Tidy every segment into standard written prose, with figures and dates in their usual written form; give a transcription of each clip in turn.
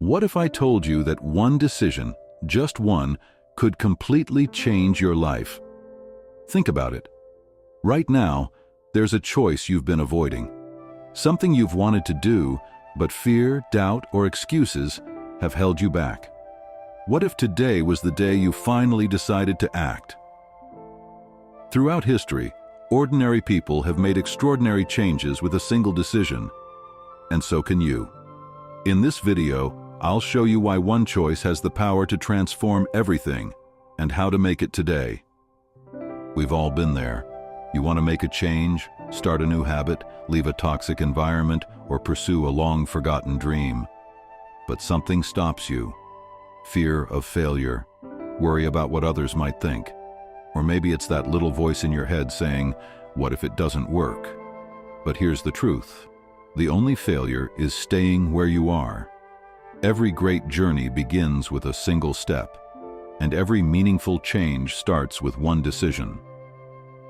What if I told you that one decision, just one, could completely change your life? Think about it. Right now, there's a choice you've been avoiding. Something you've wanted to do, but fear, doubt, or excuses have held you back. What if today was the day you finally decided to act? Throughout history, ordinary people have made extraordinary changes with a single decision. And so can you. In this video, I'll show you why one choice has the power to transform everything and how to make it today. We've all been there. You want to make a change, start a new habit, leave a toxic environment, or pursue a long-forgotten dream. But something stops you. Fear of failure, worry about what others might think. Or maybe it's that little voice in your head saying, "What if it doesn't work?" But here's the truth. The only failure is staying where you are. Every great journey begins with a single step, and every meaningful change starts with one decision.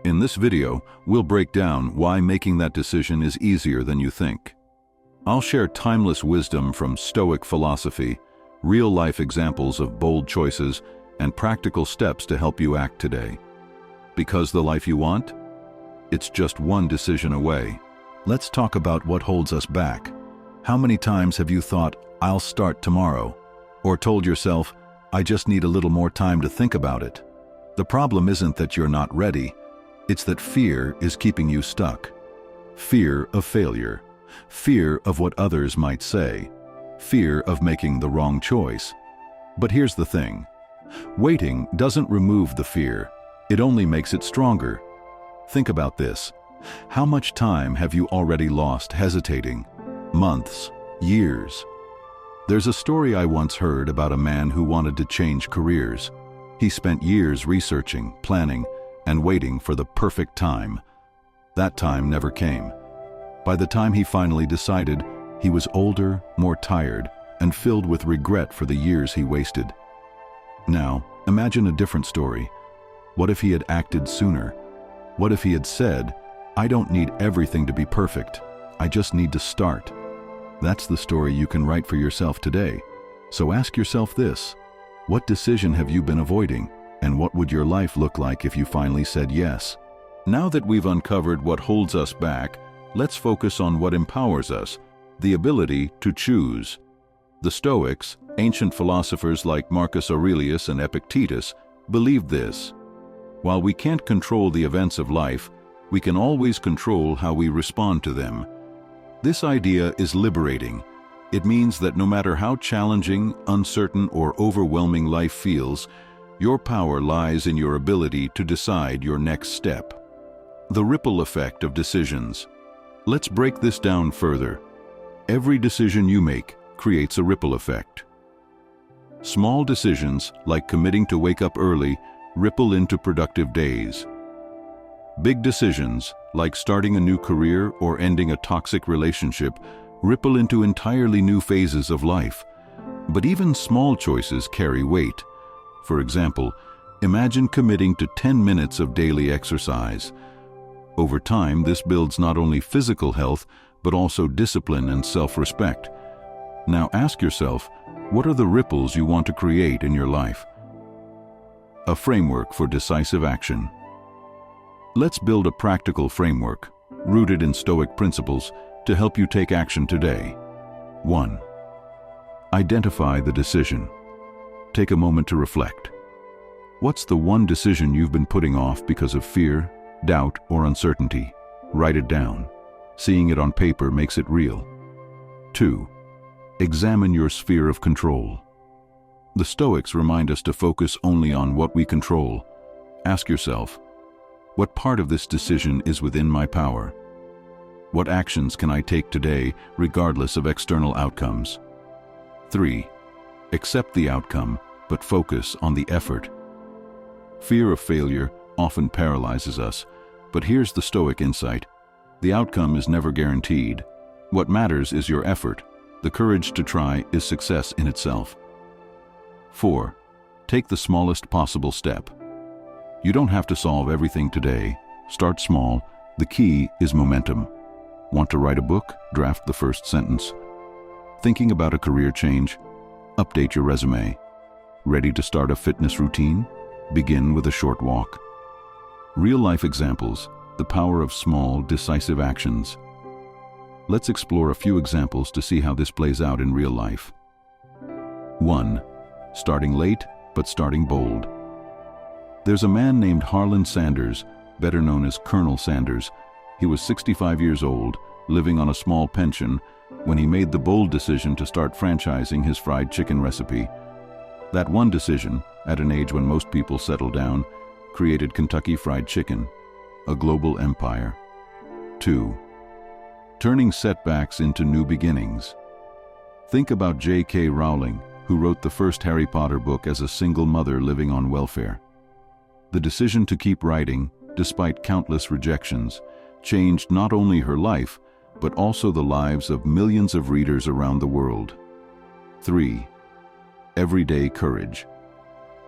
In this video, we'll break down why making that decision is easier than you think. I'll share timeless wisdom from Stoic philosophy, real-life examples of bold choices, and practical steps to help you act today. Because the life you want? It's just one decision away. Let's talk about what holds us back. How many times have you thought, "I'll start tomorrow," or told yourself, "I just need a little more time to think about it"? The problem isn't that you're not ready. It's that fear is keeping you stuck. Fear of failure. Fear of what others might say. Fear of making the wrong choice. But here's the thing. Waiting doesn't remove the fear. It only makes it stronger. Think about this. How much time have you already lost hesitating? Months, years. There's a story I once heard about a man who wanted to change careers. He spent years researching, planning, and waiting for the perfect time. That time never came. By the time he finally decided, he was older, more tired, and filled with regret for the years he wasted. Now, imagine a different story. What if he had acted sooner? What if he had said, "I don't need everything to be perfect. I just need to start"? That's the story you can write for yourself today. So ask yourself this: what decision have you been avoiding? And what would your life look like if you finally said yes? Now that we've uncovered what holds us back, let's focus on what empowers us, the ability to choose. The Stoics, ancient philosophers like Marcus Aurelius and Epictetus, believed this. While we can't control the events of life, we can always control how we respond to them. This idea is liberating. It means that no matter how challenging, uncertain, or overwhelming life feels, your power lies in your ability to decide your next step. The ripple effect of decisions. Let's break this down further. Every decision you make creates a ripple effect. Small decisions, like committing to wake up early, ripple into productive days. Big decisions, like starting a new career or ending a toxic relationship, ripple into entirely new phases of life. But even small choices carry weight. For example, imagine committing to 10 minutes of daily exercise. Over time, this builds not only physical health, but also discipline and self-respect. Now ask yourself, what are the ripples you want to create in your life? A framework for decisive action. Let's build a practical framework, rooted in Stoic principles, to help you take action today. 1. Identify the decision. Take a moment to reflect. What's the one decision you've been putting off because of fear, doubt, or uncertainty? Write it down. Seeing it on paper makes it real. 2. Examine your sphere of control. The Stoics remind us to focus only on what we control. Ask yourself, what part of this decision is within my power? What actions can I take today, regardless of external outcomes? 3. Accept the outcome, but focus on the effort. Fear of failure often paralyzes us, but here's the Stoic insight. The outcome is never guaranteed. What matters is your effort. The courage to try is success in itself. 4. Take the smallest possible step. You don't have to solve everything today. Start small. The key is momentum. Want to write a book? Draft the first sentence. Thinking about a career change? Update your resume. Ready to start a fitness routine? Begin with a short walk. Real-life examples, the power of small, decisive actions. Let's explore a few examples to see how this plays out in real life. 1. Starting late, but starting bold. There's a man named Harlan Sanders, better known as Colonel Sanders. He was 65 years old, living on a small pension, when he made the bold decision to start franchising his fried chicken recipe. That one decision, at an age when most people settle down, created Kentucky Fried Chicken, a global empire. 2. Turning setbacks into new beginnings. Think about J.K. Rowling, who wrote the first Harry Potter book as a single mother living on welfare. The decision to keep writing, despite countless rejections, changed not only her life, but also the lives of millions of readers around the world. 3. Everyday courage.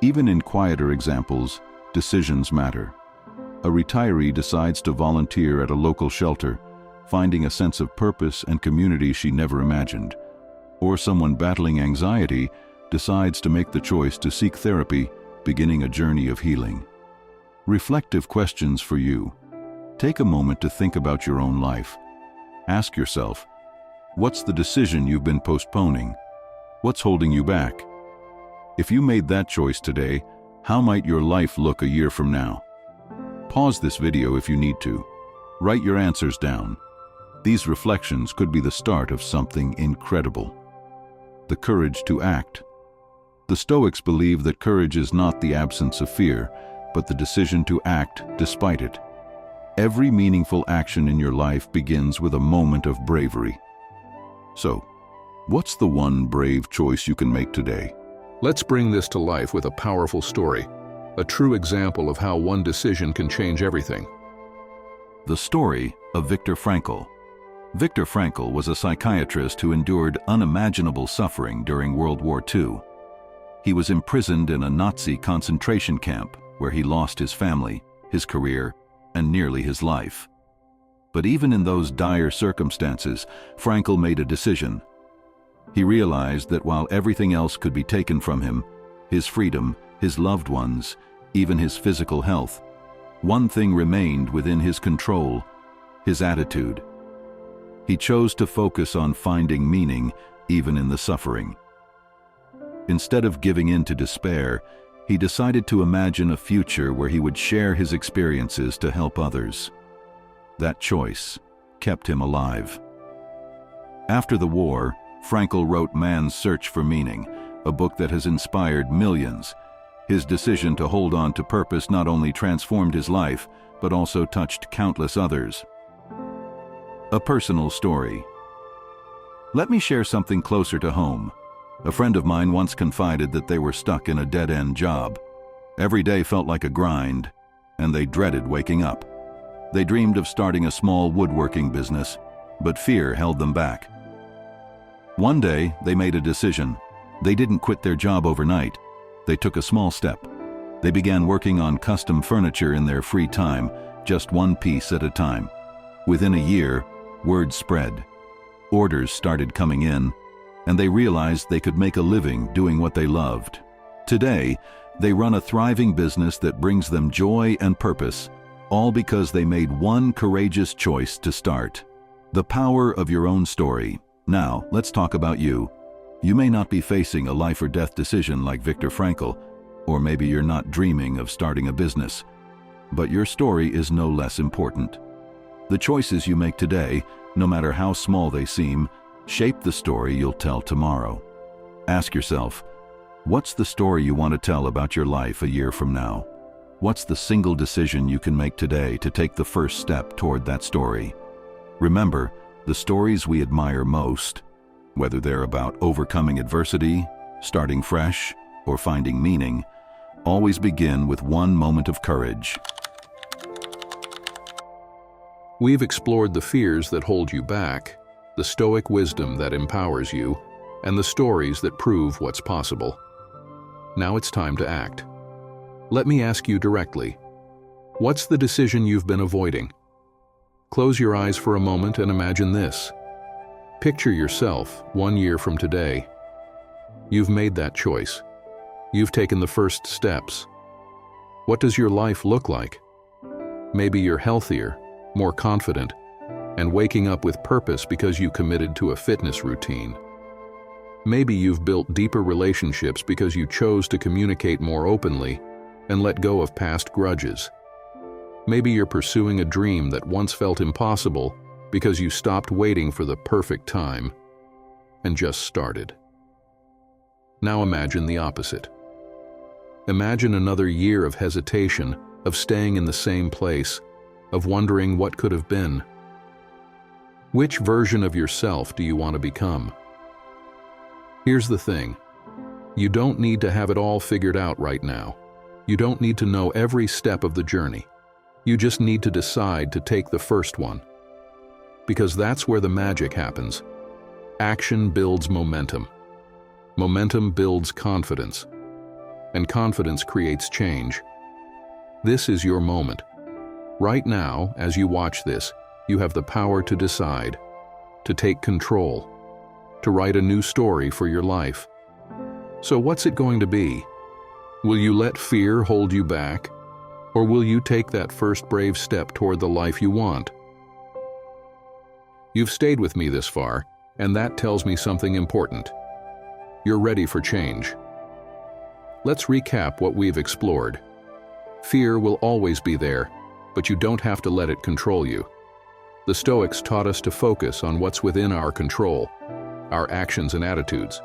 Even in quieter examples, decisions matter. A retiree decides to volunteer at a local shelter, finding a sense of purpose and community she never imagined. Or someone battling anxiety decides to make the choice to seek therapy, beginning a journey of healing. Reflective questions for you. Take a moment to think about your own life. Ask yourself, what's the decision you've been postponing? What's holding you back? If you made that choice today, how might your life look a year from now? Pause this video if you need to. Write your answers down. These reflections could be the start of something incredible. The courage to act. The Stoics believe that courage is not the absence of fear, but the decision to act despite it. Every meaningful action in your life begins with a moment of bravery. So, what's the one brave choice you can make today? Let's bring this to life with a powerful story, a true example of how one decision can change everything. The story of Viktor Frankl. Viktor Frankl was a psychiatrist who endured unimaginable suffering during World War II. He was imprisoned in a Nazi concentration camp where he lost his family, his career, and nearly his life. But even in those dire circumstances, Frankl made a decision. He realized that while everything else could be taken from him, his freedom, his loved ones, even his physical health, one thing remained within his control: his attitude. He chose to focus on finding meaning even in the suffering. Instead of giving in to despair, he decided to imagine a future where he would share his experiences to help others. That choice kept him alive. After the war, Frankl wrote Man's Search for Meaning, a book that has inspired millions. His decision to hold on to purpose not only transformed his life, but also touched countless others. A personal story. Let me share something closer to home. A friend of mine once confided that they were stuck in a dead-end job. Every day felt like a grind, and they dreaded waking up. They dreamed of starting a small woodworking business, but fear held them back. One day, they made a decision. They didn't quit their job overnight. They took a small step. They began working on custom furniture in their free time, just one piece at a time. Within a year, word spread. Orders started coming in, and they realized they could make a living doing what they loved. Today, they run a thriving business that brings them joy and purpose, all because they made one courageous choice to start. The power of your own story. Now, let's talk about you. You may not be facing a life or death decision like Viktor Frankl, or maybe you're not dreaming of starting a business, but your story is no less important. The choices you make today, no matter how small they seem, shape the story you'll tell tomorrow. Ask yourself, what's the story you want to tell about your life a year from now? What's the single decision you can make today to take the first step toward that story? Remember, the stories we admire most, whether they're about overcoming adversity, starting fresh, or finding meaning, always begin with one moment of courage. We've explored the fears that hold you back, the Stoic wisdom that empowers you, and the stories that prove what's possible. Now it's time to act. Let me ask you directly, what's the decision you've been avoiding? Close your eyes for a moment and imagine this. Picture yourself 1 year from today. You've made that choice. You've taken the first steps. What does your life look like? Maybe you're healthier, more confident, and waking up with purpose because you committed to a fitness routine. Maybe you've built deeper relationships because you chose to communicate more openly and let go of past grudges. Maybe you're pursuing a dream that once felt impossible because you stopped waiting for the perfect time and just started. Now imagine the opposite. Imagine another year of hesitation, of staying in the same place, of wondering what could have been. Which version of yourself do you want to become? Here's the thing. You don't need to have it all figured out right now. You don't need to know every step of the journey. You just need to decide to take the first one. Because that's where the magic happens. Action builds momentum. Momentum builds confidence. And confidence creates change. This is your moment. Right now, as you watch this, you have the power to decide, to take control, to write a new story for your life. So what's it going to be? Will you let fear hold you back? Or will you take that first brave step toward the life you want? You've stayed with me this far, and that tells me something important. You're ready for change. Let's recap what we've explored. Fear will always be there, but you don't have to let it control you. The Stoics taught us to focus on what's within our control, our actions and attitudes.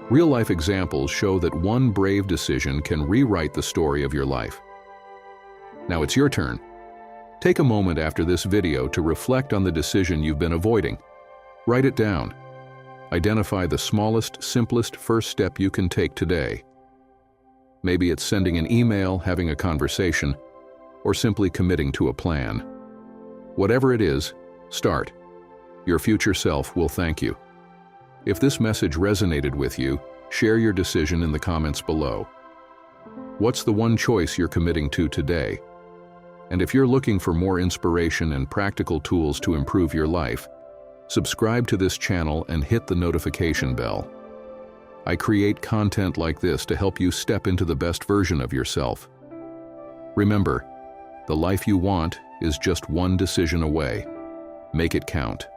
Real-life examples show that one brave decision can rewrite the story of your life. Now it's your turn. Take a moment after this video to reflect on the decision you've been avoiding. Write it down. Identify the smallest, simplest first step you can take today. Maybe it's sending an email, having a conversation, or simply committing to a plan. Whatever it is, start. Your future self will thank you. If this message resonated with you, share your decision in the comments below. What's the one choice you're committing to today? And if you're looking for more inspiration and practical tools to improve your life, subscribe to this channel and hit the notification bell. I create content like this to help you step into the best version of yourself. Remember, the life you want is just one decision away. Make it count.